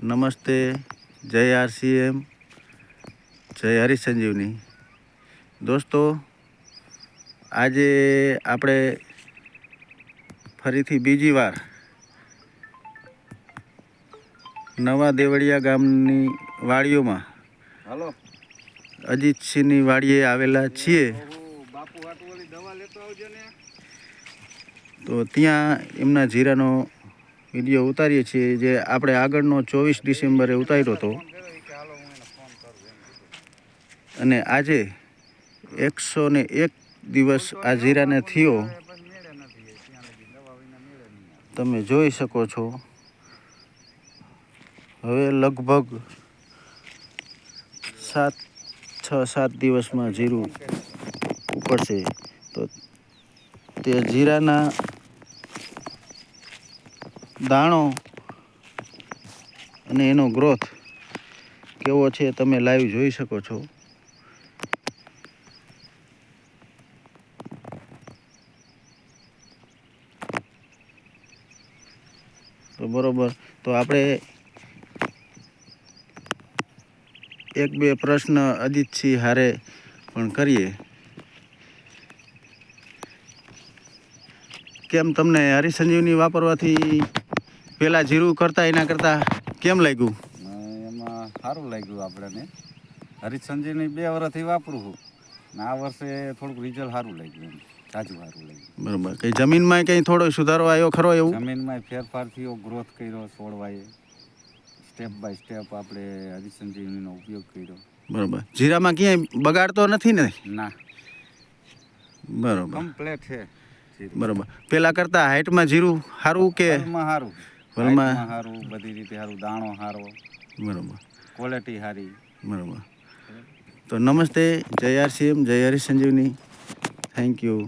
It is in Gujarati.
નમસ્તે, જય આરસીએમ, જય હરિસંજીવની. દોસ્તો, આજે આપણે ફરીથી બીજી વાર નવા દેવળિયા ગામની વાડીઓમાં અજીતસિંહની વાડીએ આવેલા છીએ. તો ત્યાં એમના જીરાનો વિડીયો ઉતારીએ છીએ, જે આપણે આગળનો 24 ડિસેમ્બરે ઉતાર્યો હતો. અને આજે 101 દિવસ આ જીરાને થયો. તમે જોઈ શકો છો. હવે લગભગ 6-7 દિવસમાં જીરું ઉપડશે. તો તે જીરાના દાણો અને એનો ગ્રોથ કેવો છે તમે લાઈવ જોઈ શકો છો. તો બરોબર, તો આપણે એક બે પ્રશ્ન અજીતસિંહ હારે પણ કરીએ. કેમ તમને હરિસંજીવની વાપરવાથી પેલા જીરું કરતા એના કરતાં કેમ લાગ્યું? એમાં સારું લાગ્યું આપણને. હરિસંજીવની 2 વર્ષથી વાપરું છું ને આ વર્ષે થોડુંક રિઝલ્ટ સારું લાગ્યું, તાજું સારું લાગ્યું. બરાબર. કંઈ જમીનમાં કંઈ થોડો સુધારો આવ્યો ખરો? એવું જમીનમાં ફેરફાર થયો, ગ્રોથ કર્યો, છોડવાએ સ્ટેપ બાય સ્ટેપ આપણે હરિસંજીવનીનો ઉપયોગ કર્યો. બરાબર. જીરામાં ક્યાંય બગાડ તો નથી ને? ના, બરાબર, કમ્પ્લેટ છે. બરાબર. પેલા કરતા હાઈટમાં જીરું સારું કે? સારું, વલમાં સારું, બધી રીતે સારું, દાણો સારો, બરાબર, ક્વોલિટી સારી. બરાબર. તો નમસ્તે, જય આરસીએમ, જય હરિસંજીવની. Thank you.